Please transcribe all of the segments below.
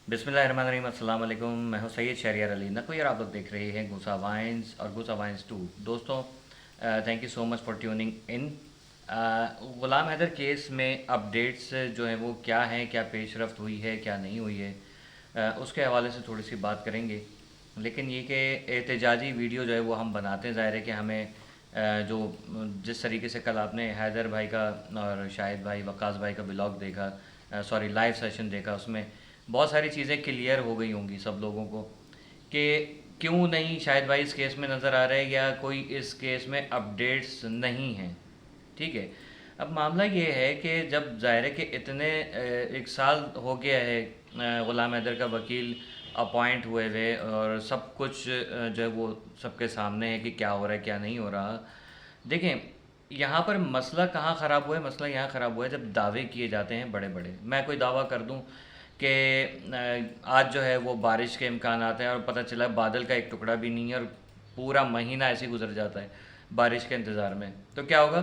बिस्मिल्लाहिर्रहमानिर्रहीम, अस्सलाम वालेकुम। मैं हूं सैयद शहरियार अली नकवी और आप लोग देख रहे हैं गुसा वाइन्स और गुसा वाइन्स 2। दोस्तों, thank you so much for tuning in. Ghulam Haider case में अपडेट्स जो हैं वो क्या हैं, क्या पेशरफ्त हुई है, क्या नहीं हुई है, उसके हवाले से थोड़ी सी बात करेंगे। लेकिन ये कि एहतजाजी वीडियो जो है वो हम बनाते हैं, ज़ाहिर है कि हमें जो जिस तरीके से कल आपने हैदर भाई का और शाहिद भाई वक्कास भाई का ब्लॉग देखा, सॉरी लाइव सेशन देखा, उसमें बहुत सारी चीज़ें क्लियर हो गई होंगी सब लोगों को कि क्यों नहीं शाहिद भाई इस केस में नज़र आ रहे हैं या कोई इस केस में अपडेट्स नहीं हैं। ठीक है। अब मामला ये है कि जब ज़ाहिर है कि इतने एक साल हो गया है ग़ुलाम हैदर का वकील अपॉइंट हुए हुए और सब कुछ जो है वो सबके सामने है कि क्या हो रहा है क्या नहीं हो रहा। देखें, यहाँ पर मसला कहाँ ख़राब हुआ है, मसला यहाँ ख़राब हुआ है जब दावे किए जाते हैं बड़े बड़े। मैं कोई दावा कर दूँ कि आज जो है वो बारिश के इम्कान आते हैं और पता चला बादल का एक टुकड़ा भी नहीं है और पूरा महीना ऐसे ही गुजर जाता है बारिश के इंतज़ार में, तो क्या होगा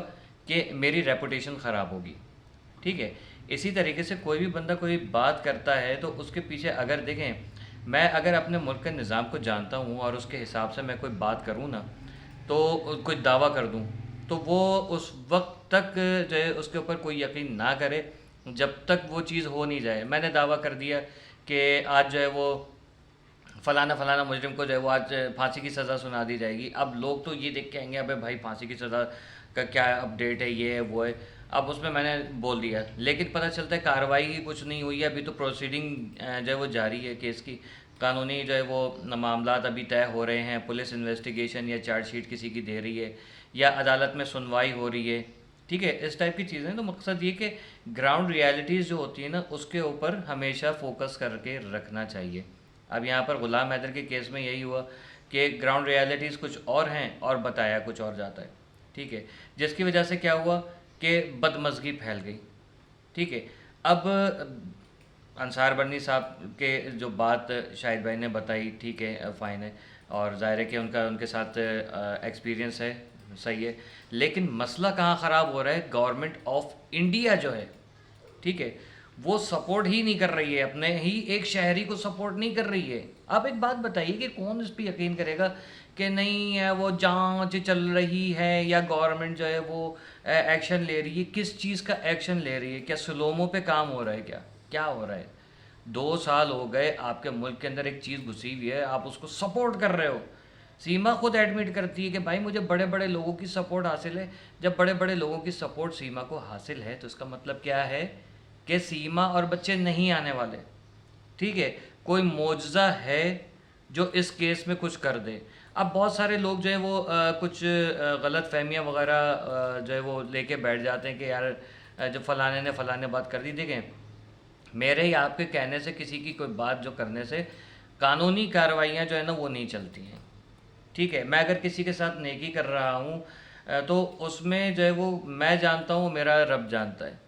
कि मेरी रेपुटेशन ख़राब होगी। ठीक है। इसी तरीके से कोई भी बंदा कोई बात करता है तो उसके पीछे अगर देखें, मैं अगर अपने मुल्क के निज़ाम को जानता हूँ और उसके हिसाब से मैं कोई बात करूँ ना, तो कोई दावा कर दूँ, तो वो उस वक्त तक जो है उसके ऊपर कोई यकीन ना करे जब तक वो चीज़ हो नहीं जाए। मैंने दावा कर दिया कि आज जो है वो फ़लाना फ़लाना मुजरिम को जो है वो आज फांसी की सज़ा सुना दी जाएगी। अब लोग तो ये देख के आएंगे, अबे भाई फांसी की सज़ा का क्या अपडेट है, ये है वो है। अब उसमें मैंने बोल दिया, लेकिन पता चलता है कार्रवाई ही कुछ नहीं हुई है। अभी तो प्रोसीडिंग जो है वो जारी है केस की, कानूनी जो है वो मामलात अभी तय हो रहे हैं। पुलिस इन्वेस्टिगेशन या चार्जशीट किसी की दे रही है या अदालत में सुनवाई हो रही है। ठीक है, इस टाइप की चीज़ें। तो मकसद ये कि ग्राउंड रियलिटीज़ जो होती है ना, उसके ऊपर हमेशा फोकस करके रखना चाहिए। अब यहाँ पर ग़ुलाम हैदर के केस में यही हुआ कि ग्राउंड रियलिटीज़ कुछ और हैं और बताया कुछ और जाता है। ठीक है। जिसकी वजह से क्या हुआ कि बदमज़गी फैल गई। ठीक है। अब अंसार बर्नी साहब के जो बात शाहिद भाई ने बताई, ठीक है, फ़ाइन है और ज़ाहिर है कि उनका उनके साथ एक्सपीरियंस है, सही है। लेकिन मसला कहाँ ख़राब हो रहा है, गवर्नमेंट ऑफ इंडिया जो है, ठीक है, वो सपोर्ट ही नहीं कर रही है, अपने ही एक शहरी को सपोर्ट नहीं कर रही है। आप एक बात बताइए कि कौन इस पर यकीन करेगा कि नहीं है वो जांच चल रही है या गवर्नमेंट जो है वो एक्शन ले रही है। किस चीज़ का एक्शन ले रही है? क्या सुलोमों पे काम हो रहा है? क्या क्या हो रहा है? 2 साल हो गए आपके मुल्क के अंदर एक चीज़ घुसी हुई है, आप उसको सपोर्ट कर रहे हो। सीमा खुद एडमिट करती है कि भाई मुझे बड़े बड़े लोगों की सपोर्ट हासिल है। जब बड़े बड़े लोगों की सपोर्ट सीमा को हासिल है तो इसका मतलब क्या है कि सीमा और बच्चे नहीं आने वाले। ठीक है। कोई मोजज़ा है जो इस केस में कुछ कर दे। अब बहुत सारे लोग जो है वो कुछ गलत फहमियाँ वगैरह जो है वो लेके बैठ जाते हैं कि यार जो फ़लाने ने फ़लाने बात कर दी। देखें, मेरे या आपके कहने से किसी की कोई बात जो करने से कानूनी कार्रवाइयाँ जो है ना वो नहीं चलती हैं। ठीक है। मैं अगर किसी के साथ नेकी कर रहा हूँ तो उसमें जो है वो मैं जानता हूँ, मेरा रब जानता है।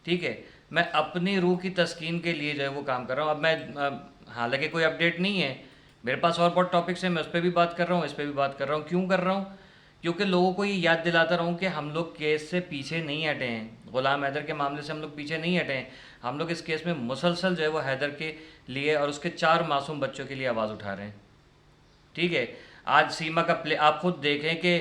ठीक है। मैं अपनी रूह की तस्कीन के लिए जो है वो काम कर रहा हूँ। अब मैं हालांकि कोई अपडेट नहीं है मेरे पास, और बहुत टॉपिक्स हैं, मैं उस पर भी बात कर रहा हूँ, इस पर भी बात कर रहा हूँ। क्यों कर रहा हूँ? क्योंकि लोगों को ये याद दिलाता रहूँ कि हम लोग केस से पीछे नहीं हटे हैं। ग़ुलाम हैदर के मामले से हम लोग पीछे नहीं हटे हैं। हम लोग इस केस में मुसलसल जो है वो हैदर के लिए और उसके 4 मासूम बच्चों के लिए आवाज़ उठा रहे हैं। ठीक है। आज सीमा का प्ले आप खुद देखें कि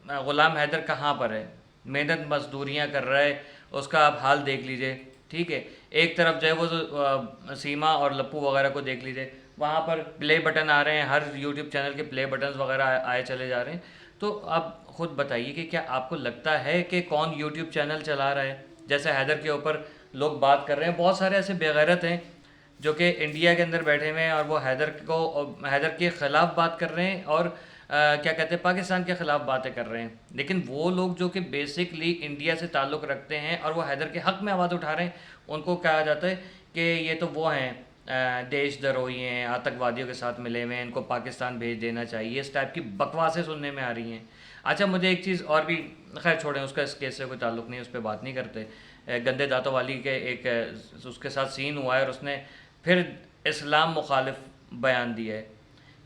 ग़ुलाम हैदर कहाँ पर है, मेहनत मजदूरियाँ कर रहा है, उसका आप हाल देख लीजिए। ठीक है। एक तरफ जो है वो सीमा और लप्पू वगैरह को देख लीजिए, वहाँ पर प्ले बटन आ रहे हैं, हर यूट्यूब चैनल के प्ले बटन्स वगैरह आए चले जा रहे हैं। तो आप खुद बताइए कि क्या आपको लगता है कि कौन यूट्यूब चैनल चला रहा है? जैसे हैदर के ऊपर लोग बात कर रहे हैं, बहुत सारे ऐसे बेगैरत हैं जो कि इंडिया के अंदर बैठे हुए हैं और वो हैदर के ख़िलाफ़ बात कर रहे हैं और क्या कहते हैं पाकिस्तान के ख़िलाफ़ बातें कर रहे हैं। लेकिन वो लोग जो कि बेसिकली इंडिया से ताल्लुक़ रखते हैं और वो हैदर के हक़ में आवाज़ उठा रहे हैं, उनको कहा जाता है कि ये तो वो हैं देशद्रोही हैं, आतंकवादियों के साथ मिले हुए हैं, इनको पाकिस्तान भेज देना चाहिए। इस टाइप की बकवासें सुनने में आ रही हैं। अच्छा, मुझे एक चीज़ और भी, खैर छोड़ें, उसका इस केस से कोई ताल्लुक़ नहीं, उस पर बात नहीं करते। गंदे दांतों वाली के एक उसके साथ सीन हुआ है और उसने फिर इस्लाम मुखालिफ बयान दिया है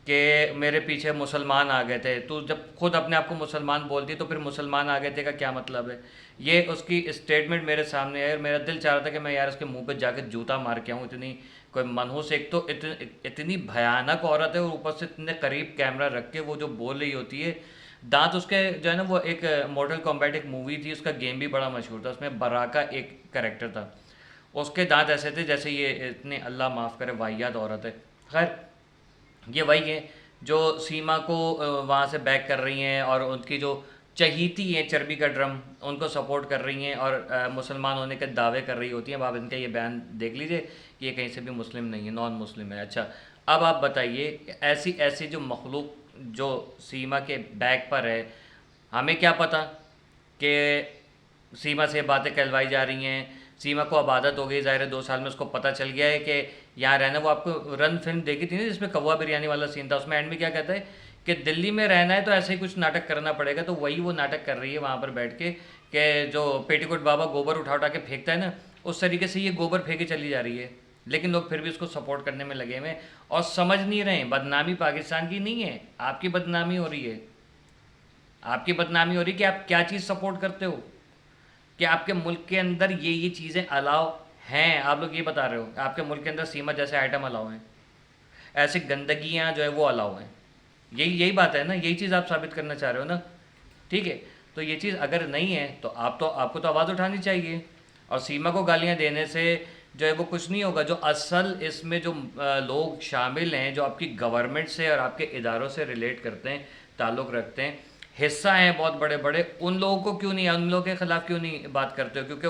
कि मेरे पीछे मुसलमान आ गए थे। तो जब खुद अपने आप को मुसलमान बोलती है तो फिर मुसलमान आ गए थे का क्या मतलब है? ये उसकी स्टेटमेंट मेरे सामने है और मेरा दिल चाह रहा था कि मैं यार उसके मुंह पे जाकर जूता मार के आऊँ। इतनी कोई मनहूस, एक तो इतनी भयानक औरत है और ऊपर से इतने करीब कैमरा रख के वो जो बोल रही होती है। दांत उसके जो है ना, वो एक मॉडल कॉम्बैट एक मूवी थी, उसका गेम भी बड़ा मशहूर था, उसमें बराका एक कैरेक्टर था। उसके दांत ऐसे थे जैसे ये इतने, अल्लाह माफ़ करे, वाहियात औरत है। खैर, ये वही है जो सीमा को वहाँ से बैक कर रही हैं और उनकी जो चहीती हैं चर्बी का ड्रम, उनको सपोर्ट कर रही हैं और मुसलमान होने के दावे कर रही होती हैं। अब आप इनका ये बयान देख लीजिए कि ये कहीं से भी मुस्लिम नहीं है, नॉन मुस्लिम है। अच्छा, अब आप बताइए, ऐसी ऐसी जो मखलूक जो सीमा के बैक पर है, हमें क्या पता कि सीमा से बातें कहलवाई जा रही हैं। सीमा को अब आदत हो गई, ज़ाहिर है 2 साल में उसको पता चल गया है कि यहाँ रहना। वो आपको रन फिल्म देखी थी ना जिसमें कौवा बिरयानी वाला सीन था, उसमें एंड में क्या कहता है कि दिल्ली में रहना है तो ऐसे ही कुछ नाटक करना पड़ेगा। तो वही वो नाटक कर रही है वहाँ पर बैठ के कि जो पेटीकोट बाबा गोबर उठा उठा के फेंकता है ना, उस तरीके से ये गोबर फेंके चली जा रही है। लेकिन लोग फिर भी उसको सपोर्ट करने में लगे हुए हैं और समझ नहीं रहे हैं बदनामी पाकिस्तान की नहीं है, आपकी बदनामी हो रही है। आपकी बदनामी हो रही है कि आप क्या चीज़ सपोर्ट करते हो, कि आपके मुल्क के अंदर ये चीज़ें अलाउ हैं। आप लोग ये बता रहे हो आपके मुल्क के अंदर सीमा जैसे आइटम अलाउ हैं, ऐसी गंदगियाँ जो है वो अलाउ हैं। यही यही बात है ना, यही चीज़ आप साबित करना चाह रहे हो ना। ठीक है, तो ये चीज़ अगर नहीं है तो आपको तो आवाज़ उठानी चाहिए। और सीमा को गालियाँ देने से जो है वो कुछ नहीं होगा। जो असल इसमें जो लोग शामिल हैं, जो आपकी गवर्नमेंट से और आपके इदारों से रिलेट करते हैं, ताल्लुक़ रखते हैं, हिस्सा हैं बहुत बड़े बड़े, उन लोगों को क्यों नहीं, उन लोगों के ख़िलाफ़ क्यों नहीं बात करते हो? क्योंकि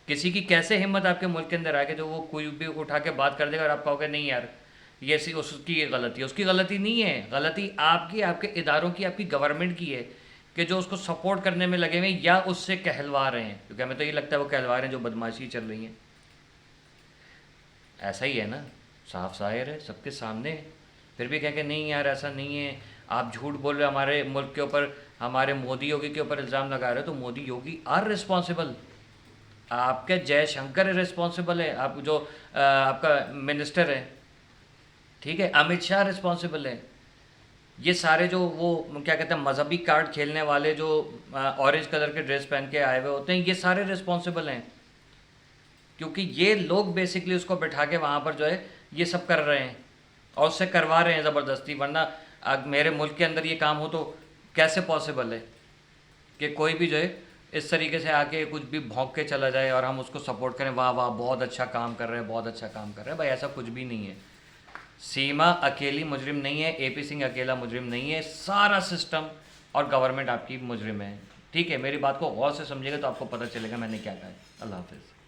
किसी की कैसे हिम्मत आपके मुल्क के अंदर आके जो वो कोई भी उठा के बात कर देगा और आप कहोगे नहीं यार ये उसकी ये गलती है। उसकी गलती नहीं है, गलती आपकी, आपके इदारों की, आपकी गवर्नमेंट की है कि जो उसको सपोर्ट करने में लगे हुए हैं या उससे कहलवा रहे हैं। क्योंकि हमें तो ये लगता है वो कहलवा रहे हैं जो बदमाशी चल रही है। ऐसा ही है ना, साफ ज़ाहिर है, सबके सामने है। फिर भी कह के नहीं यार ऐसा नहीं है, आप झूठ बोल रहे हो, हमारे मुल्क के ऊपर, हमारे मोदी योगी के ऊपर इल्ज़ाम लगा रहे हो। तो मोदी योगी आर रिस्पॉन्सिबल, आपके जयशंकर रिस्पॉन्सिबल है, आप जो आपका मिनिस्टर है, ठीक है, अमित शाह रिस्पॉन्सिबल है। ये सारे जो वो क्या कहते हैं मजहबी कार्ड खेलने वाले जो ऑरेंज कलर के ड्रेस पहन के आए हुए होते हैं, ये सारे रिस्पॉन्सिबल हैं। क्योंकि ये लोग बेसिकली उसको बैठा के वहाँ पर जो है ये सब कर रहे हैं और उससे करवा रहे हैं ज़बरदस्ती। वरना मेरे मुल्क के अंदर ये काम हो तो कैसे पॉसिबल है कि कोई भी जो है इस तरीके से आके कुछ भी भौंक के चला जाए और हम उसको सपोर्ट करें, वाह वाह बहुत अच्छा काम कर रहे हैं, बहुत अच्छा काम कर रहे हैं। भाई ऐसा कुछ भी नहीं है। सीमा अकेली मुजरिम नहीं है, एपी सिंह अकेला मुजरिम नहीं है, सारा सिस्टम और गवर्नमेंट आपकी मुजरिम है। ठीक है, मेरी बात को गौर से समझिएगा तो आपको पता चलेगा मैंने क्या कहा है। अल्लाह हाफिज़।